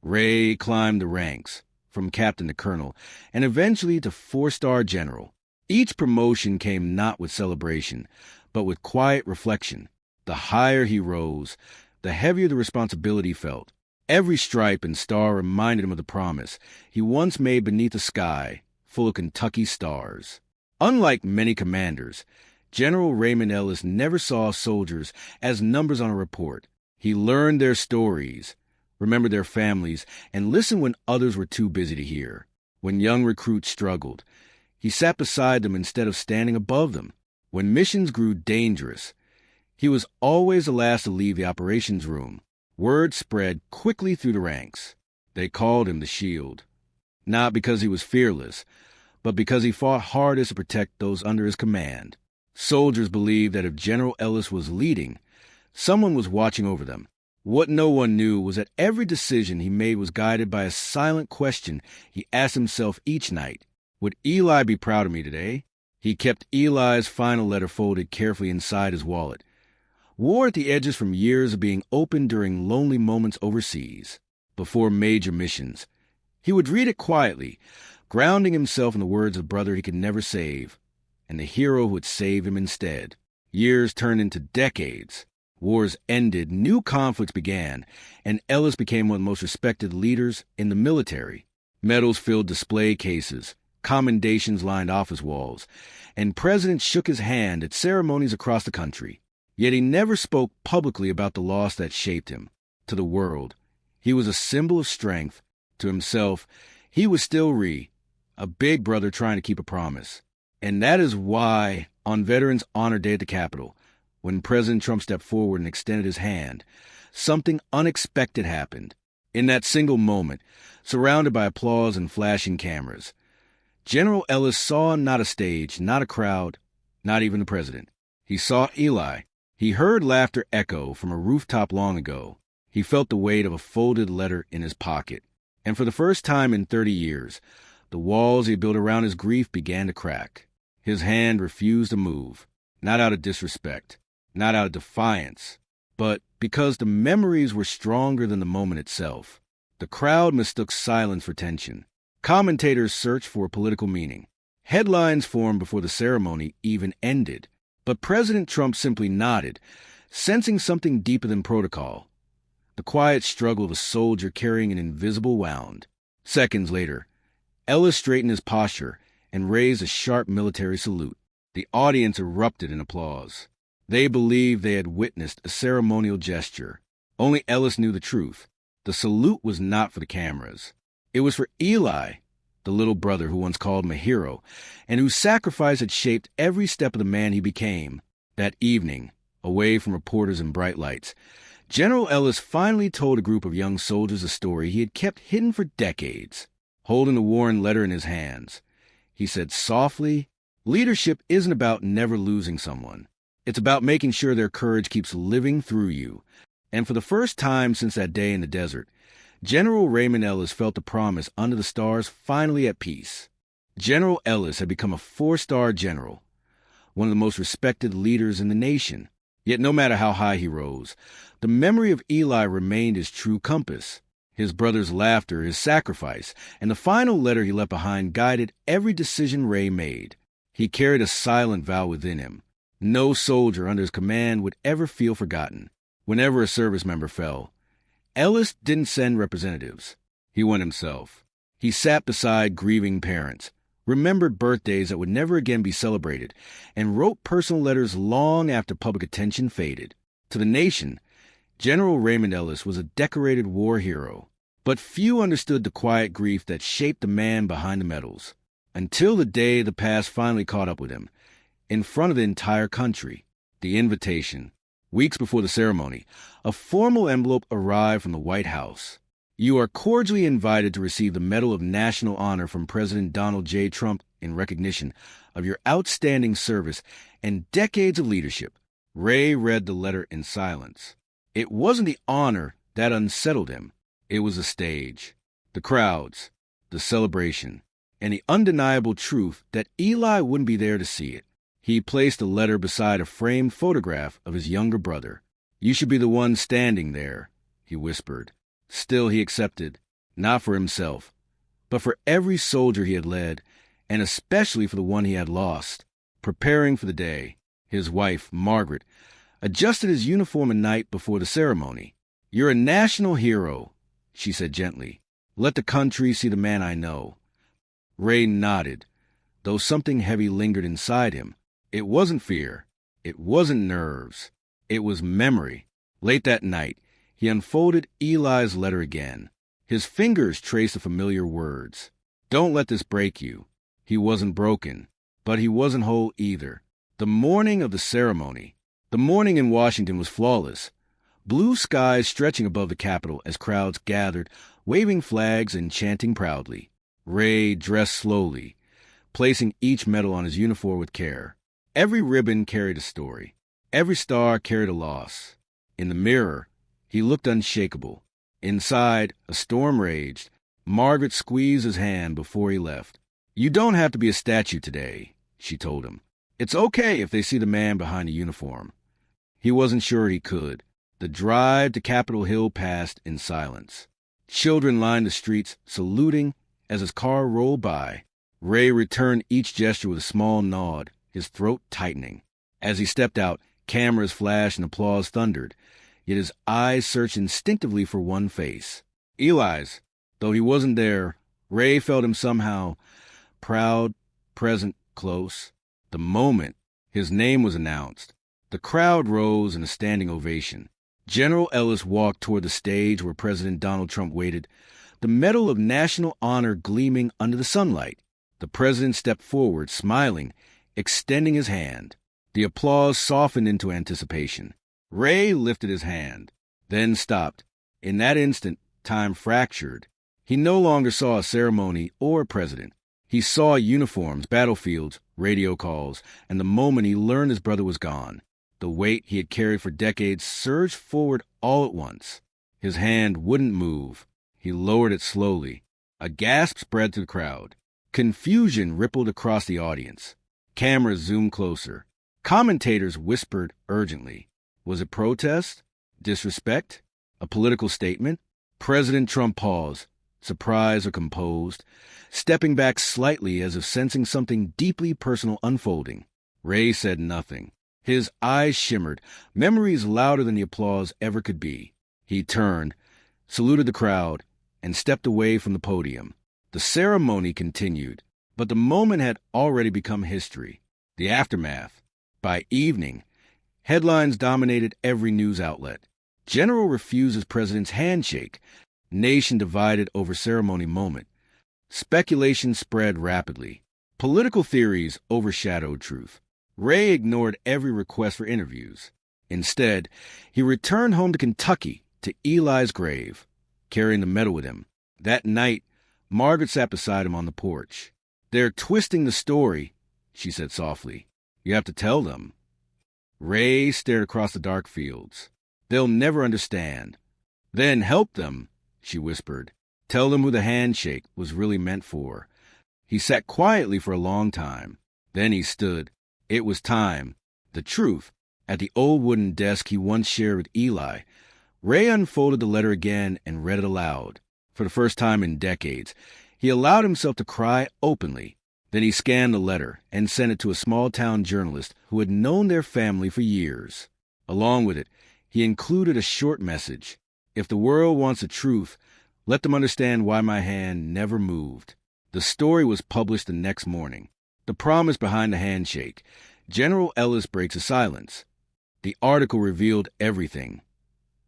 Ray climbed the ranks, from captain to colonel, and eventually to four-star general. Each promotion came not with celebration, but with quiet reflection. The higher he rose, the heavier the responsibility felt. Every stripe and star reminded him of the promise he once made beneath a sky full of Kentucky stars. Unlike many commanders, General Raymond Ellis never saw soldiers as numbers on a report. He learned their stories, remembered their families, and listened when others were too busy to hear. When young recruits struggled, he sat beside them instead of standing above them. When missions grew dangerous, he was always the last to leave the operations room. Word spread quickly through the ranks. They called him the Shield, not because he was fearless, but because he fought hardest to protect those under his command. Soldiers believed that if General Ellis was leading, someone was watching over them. What no one knew was that every decision he made was guided by a silent question he asked himself each night. Would Eli be proud of me today? He kept Eli's final letter folded carefully inside his wallet, wore at the edges from years of being opened during lonely moments overseas. Before major missions, he would read it quietly, grounding himself in the words of the brother he could never save, and the hero who would save him instead. Years turned into decades. Wars ended, new conflicts began, and Ellis became one of the most respected leaders in the military. Medals filled display cases, commendations lined office walls, and presidents shook his hand at ceremonies across the country. Yet he never spoke publicly about the loss that shaped him. To the world, he was a symbol of strength. To himself, he was still a big brother trying to keep a promise. And that is why, on Veterans Honor Day at the Capitol, when President Trump stepped forward and extended his hand, something unexpected happened. In that single moment, surrounded by applause and flashing cameras, General Ellis saw not a stage, not a crowd, not even the president. He saw Eli. He heard laughter echo from a rooftop long ago. He felt the weight of a folded letter in his pocket. And for the first time in 30 years, the walls he built around his grief began to crack. His hand refused to move, not out of disrespect, not out of defiance, but because the memories were stronger than the moment itself. The crowd mistook silence for tension. Commentators searched for political meaning. Headlines formed before the ceremony even ended. But President Trump simply nodded, sensing something deeper than protocol. The quiet struggle of a soldier carrying an invisible wound. Seconds later, Ellis straightened his posture and raised a sharp military salute. The audience erupted in applause. They believed they had witnessed a ceremonial gesture. Only Ellis knew the truth. The salute was not for the cameras. It was for Eli, the little brother who once called him a hero, and whose sacrifice had shaped every step of the man he became. That evening, away from reporters and bright lights, General Ellis finally told a group of young soldiers a story he had kept hidden for decades. Holding the worn letter in his hands, he said softly, "Leadership isn't about never losing someone. It's about making sure their courage keeps living through you." And for the first time since that day in the desert, General Raymond Ellis felt the promise under the stars finally at peace. General Ellis had become a four-star general, one of the most respected leaders in the nation. Yet no matter how high he rose, the memory of Eli remained his true compass. His brother's laughter, his sacrifice, and the final letter he left behind guided every decision Ray made. He carried a silent vow within him. No soldier under his command would ever feel forgotten. Whenever a service member fell, Ellis didn't send representatives. He went himself. He sat beside grieving parents, remembered birthdays that would never again be celebrated, and wrote personal letters long after public attention faded. To the nation, General Raymond Ellis was a decorated war hero, but few understood the quiet grief that shaped the man behind the medals. Until the day the past finally caught up with him, in front of the entire country. The invitation. Weeks before the ceremony, a formal envelope arrived from the White House. "You are cordially invited to receive the Medal of National Honor from President Donald J. Trump in recognition of your outstanding service and decades of leadership." Ray read the letter in silence. It wasn't the honor that unsettled him. It was the stage, the crowds, the celebration, and the undeniable truth that Eli wouldn't be there to see it. He placed the letter beside a framed photograph of his younger brother. "You should be the one standing there," he whispered. Still he accepted. Not for himself, but for every soldier he had led, and especially for the one he had lost. Preparing for the day, his wife, Margaret, adjusted his uniform a night before the ceremony. "You're a national hero," she said gently. "Let the country see the man I know." Ray nodded, though something heavy lingered inside him. It wasn't fear. It wasn't nerves. It was memory. Late that night, he unfolded Eli's letter again. His fingers traced the familiar words. "Don't let this break you." He wasn't broken, but he wasn't whole either. The morning of the ceremony, the morning in Washington, was flawless. Blue skies stretching above the Capitol as crowds gathered, waving flags and chanting proudly. Ray dressed slowly, placing each medal on his uniform with care. Every ribbon carried a story. Every star carried a loss. In the mirror, he looked unshakable. Inside, a storm raged. Margaret squeezed his hand before he left. "You don't have to be a statue today," she told him. "It's okay if they see the man behind the uniform." He wasn't sure he could. The drive to Capitol Hill passed in silence. Children lined the streets, saluting as his car rolled by. Ray returned each gesture with a small nod, his throat tightening. As he stepped out, cameras flashed and applause thundered, yet his eyes searched instinctively for one face. Eli's. Though he wasn't there, Ray felt him somehow proud, present, close. The moment his name was announced, the crowd rose in a standing ovation. General Ellis walked toward the stage where President Donald Trump waited, the Medal of National Honor gleaming under the sunlight. The president stepped forward, smiling, extending his hand. The applause softened into anticipation. Ray lifted his hand, then stopped. In that instant, time fractured. He no longer saw a ceremony or a president. He saw uniforms, battlefields, radio calls, and the moment he learned his brother was gone, the weight he had carried for decades surged forward all at once. His hand wouldn't move. He lowered it slowly. A gasp spread through the crowd. Confusion rippled across the audience. Cameras zoomed closer. Commentators whispered urgently. Was it protest? Disrespect? A political statement? President Trump paused, surprised or composed, stepping back slightly as if sensing something deeply personal unfolding. Ray said nothing. His eyes shimmered, memories louder than the applause ever could be. He turned, saluted the crowd, and stepped away from the podium. The ceremony continued, but the moment had already become history. The aftermath. By evening, headlines dominated every news outlet. General refuses president's handshake. Nation divided over ceremony moment. Speculation spread rapidly. Political theories overshadowed truth. Ray ignored every request for interviews. Instead, he returned home to Kentucky, to Eli's grave, carrying the medal with him. That night, Margaret sat beside him on the porch. "They're twisting the story," she said softly. "You have to tell them." Ray stared across the dark fields. "They'll never understand." "Then help them," she whispered. "Tell them who the handshake was really meant for." He sat quietly for a long time. Then he stood. It was time. The truth. At the old wooden desk he once shared with Eli, Ray unfolded the letter again and read it aloud. For the first time in decades, he allowed himself to cry openly. Then he scanned the letter and sent it to a small-town journalist who had known their family for years. Along with it, he included a short message. "If the world wants the truth, let them understand why my hand never moved." The story was published the next morning. The promise behind the handshake. General Ellis breaks a silence. The article revealed everything.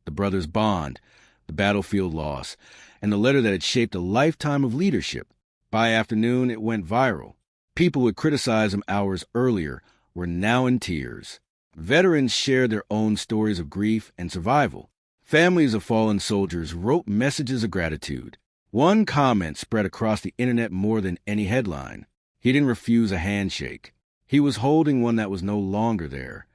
The brothers' bond, the battlefield loss, and the letter that had shaped a lifetime of leadership. By afternoon, it went viral. People who had criticized him hours earlier were now in tears. Veterans shared their own stories of grief and survival. Families of fallen soldiers wrote messages of gratitude. One comment spread across the internet more than any headline. He didn't refuse a handshake. He was holding one that was no longer there.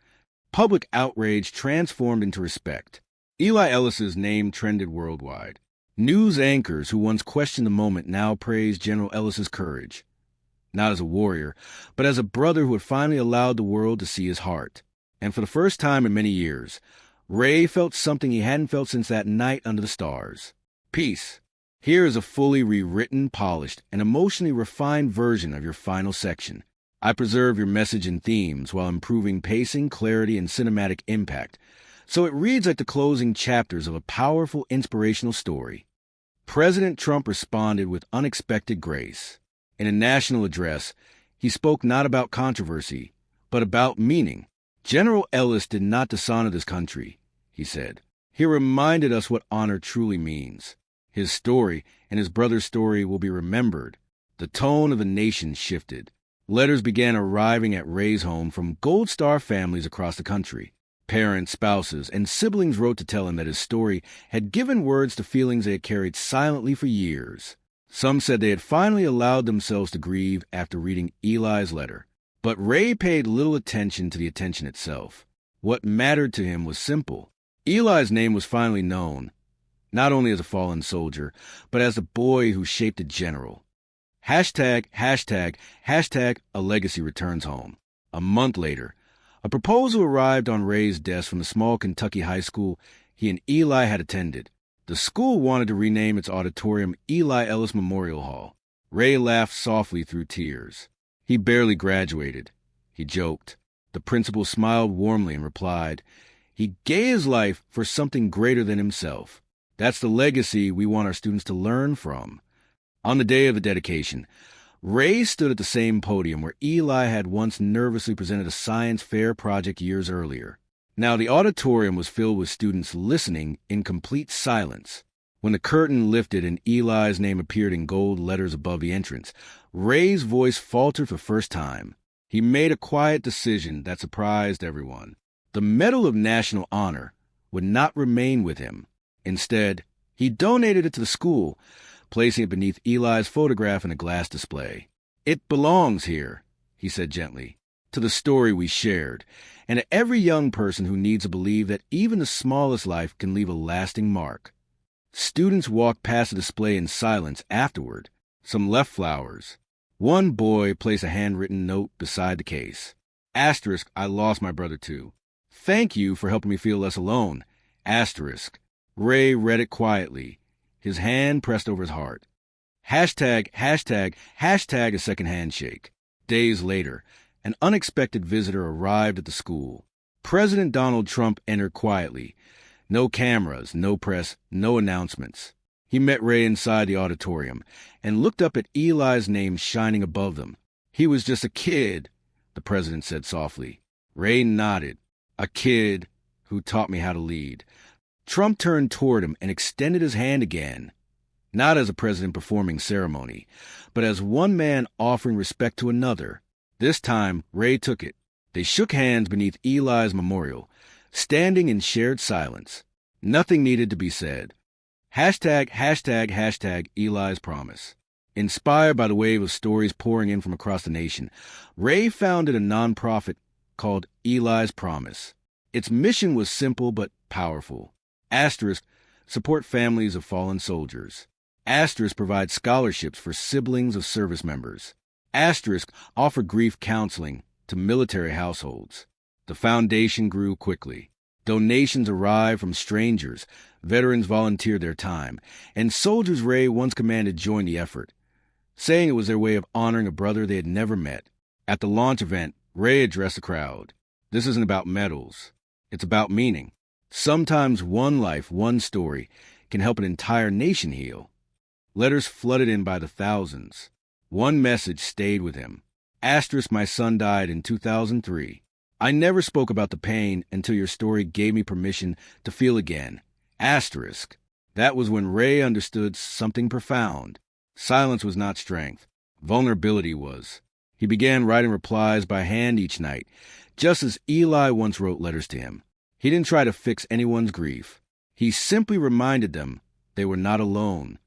Public outrage transformed into respect. Eli Ellis's name trended worldwide. News anchors who once questioned the moment now praised General Ellis's courage. Not as a warrior, but as a brother who had finally allowed the world to see his heart. And for the first time in many years, Ray felt something he hadn't felt since that night under the stars. Peace. Here is a fully rewritten, polished, and emotionally refined version of your final section. I preserve your message and themes while improving pacing, clarity, and cinematic impact, so it reads like the closing chapters of a powerful, inspirational story. President Trump responded with unexpected grace. In a national address, he spoke not about controversy, but about meaning. General Ellis did not dishonor this country, he said. He reminded us what honor truly means. His story and his brother's story will be remembered. The tone of the nation shifted. Letters began arriving at Ray's home from Gold Star families across the country. Parents, spouses, and siblings wrote to tell him that his story had given words to feelings they had carried silently for years. Some said they had finally allowed themselves to grieve after reading Eli's letter. But Ray paid little attention to the attention itself. What mattered to him was simple. Eli's name was finally known, not only as a fallen soldier, but as the boy who shaped a general. Hashtag, hashtag, hashtag, a legacy returns home. A month later, a proposal arrived on Ray's desk from the small Kentucky high school he and Eli had attended. The school wanted to rename its auditorium Eli Ellis Memorial Hall. Ray laughed softly through tears. He barely graduated, he joked. The principal smiled warmly and replied, "He gave his life for something greater than himself. That's the legacy we want our students to learn from." On the day of the dedication, Ray stood at the same podium where Eli had once nervously presented a science fair project years earlier. Now the auditorium was filled with students listening in complete silence. When the curtain lifted and Eli's name appeared in gold letters above the entrance, Ray's voice faltered for the first time. He made a quiet decision that surprised everyone. The Medal of National Honor would not remain with him. Instead, he donated it to the school, placing it beneath Eli's photograph in a glass display. "It belongs here," he said gently, "to the story we shared, and to every young person who needs to believe that even the smallest life can leave a lasting mark." Students walked past the display in silence afterward. Some left flowers. One boy placed a handwritten note beside the case. Asterisk, I lost my brother too. Thank you for helping me feel less alone. Asterisk. Ray read it quietly, his hand pressed over his heart. Hashtag, hashtag, hashtag a second handshake. Days later, an unexpected visitor arrived at the school. President Donald Trump entered quietly. No cameras, no press, no announcements. He met Ray inside the auditorium and looked up at Eli's name shining above them. "He was just a kid," the president said softly. Ray nodded. "A kid who taught me how to lead." Trump turned toward him and extended his hand again, not as a president performing ceremony, but as one man offering respect to another. This time, Ray took it. They shook hands beneath Eli's memorial, standing in shared silence. Nothing needed to be said. Hashtag, hashtag, hashtag Eli's promise. Inspired by the wave of stories pouring in from across the nation, Ray founded a nonprofit called Eli's Promise. Its mission was simple but powerful. Asterisk, support families of fallen soldiers. Asterisk, provide scholarships for siblings of service members. Asterisk, offer grief counseling to military households. The foundation grew quickly. Donations arrived from strangers, veterans volunteered their time, and soldiers Ray once commanded joined the effort, saying it was their way of honoring a brother they had never met. At the launch event, Ray addressed the crowd. "This isn't about medals. It's about meaning. Sometimes one life, one story, can help an entire nation heal." Letters flooded in by the thousands. One message stayed with him. Asterisk, my son died in 2003. I never spoke about the pain until your story gave me permission to feel again. Asterisk. That was when Ray understood something profound. Silence was not strength. Vulnerability was. He began writing replies by hand each night, just as Eli once wrote letters to him. He didn't try to fix anyone's grief. He simply reminded them they were not alone.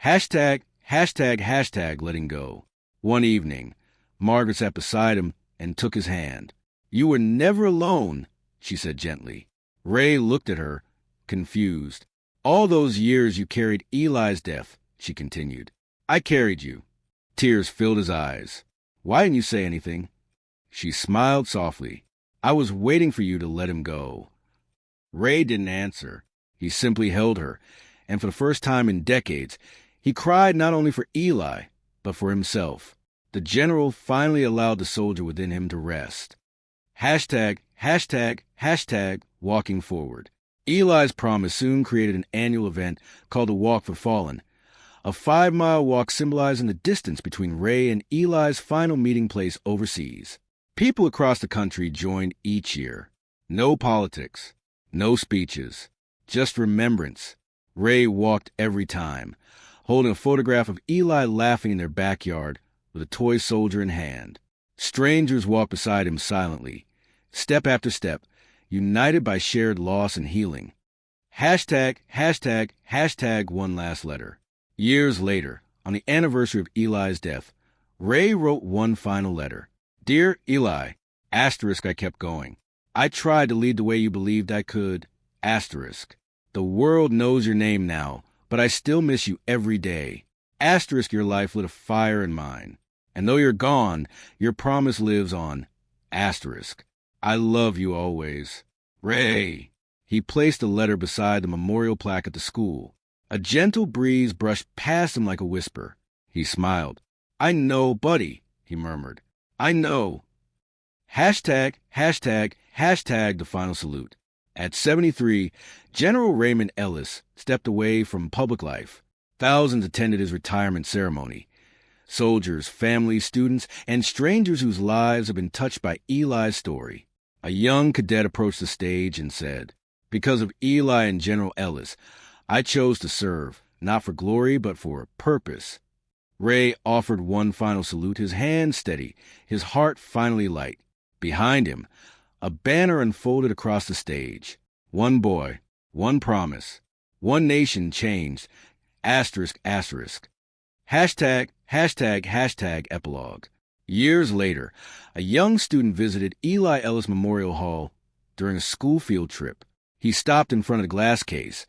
Hashtag, hashtag, hashtag letting go. One evening, Margaret sat beside him and took his hand. "You were never alone," she said gently. Ray looked at her, confused. "All those years you carried Eli's death," she continued. "I carried you." Tears filled his eyes. "Why didn't you say anything?" She smiled softly. "I was waiting for you to let him go." Ray didn't answer. He simply held her, and for the first time in decades, He cried not only for Eli, but for himself. The general finally allowed the soldier within him to rest. Hashtag, hashtag, hashtag, walking forward. Eli's promise soon created an annual event called the Walk for Fallen, a 5-mile walk symbolizing the distance between Ray and Eli's final meeting place overseas. People across the country joined each year. No politics, no speeches, just remembrance. Ray walked every time, holding a photograph of Eli laughing in their backyard with a toy soldier in hand. Strangers walked beside him silently, step after step, united by shared loss and healing. Hashtag, hashtag, hashtag one last letter. Years later, on the anniversary of Eli's death, Ray wrote one final letter. Dear Eli, asterisk I kept going. I tried to lead the way you believed I could, asterisk. The world knows your name now, but I still miss you every day. Asterisk your life lit a fire in mine. And though you're gone, your promise lives on, asterisk. I love you always. Ray. He placed the letter beside the memorial plaque at the school. A gentle breeze brushed past him like a whisper. He smiled. I know, buddy, he murmured. I know. Hashtag, hashtag, hashtag the final salute. At 73, General Raymond Ellis stepped away from public life. Thousands attended his retirement ceremony. Soldiers, families, students, and strangers whose lives have been touched by Eli's story. A young cadet approached the stage and said, Because of Eli and General Ellis, I chose to serve, not for glory, but for a purpose. Ray offered one final salute, his hand steady, his heart finally light. Behind him, a banner unfolded across the stage. One boy, one promise, one nation changed, asterisk, asterisk. Hashtag, hashtag, hashtag epilogue. Years later, a young student visited Eli Ellis Memorial Hall during a school field trip. He stopped in front of the glass case,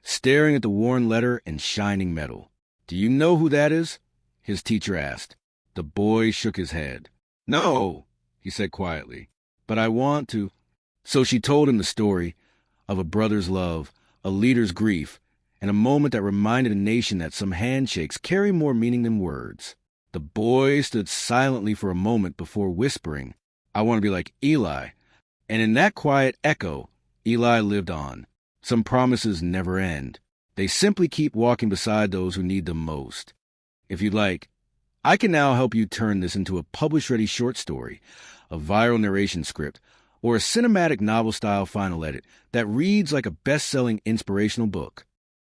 staring at the worn letter and shining metal. Do you know who that is? His teacher asked. The boy shook his head. No, he said quietly, but I want to. So she told him the story of a brother's love, a leader's grief, and a moment that reminded a nation that some handshakes carry more meaning than words. The boy stood silently for a moment before whispering, I want to be like Eli. And in that quiet echo, Eli lived on. Some promises never end. They simply keep walking beside those who need them most. If you'd like, I can now help you turn this into a publish-ready short story, a viral narration script, or a cinematic novel-style final edit that reads like a best-selling inspirational book.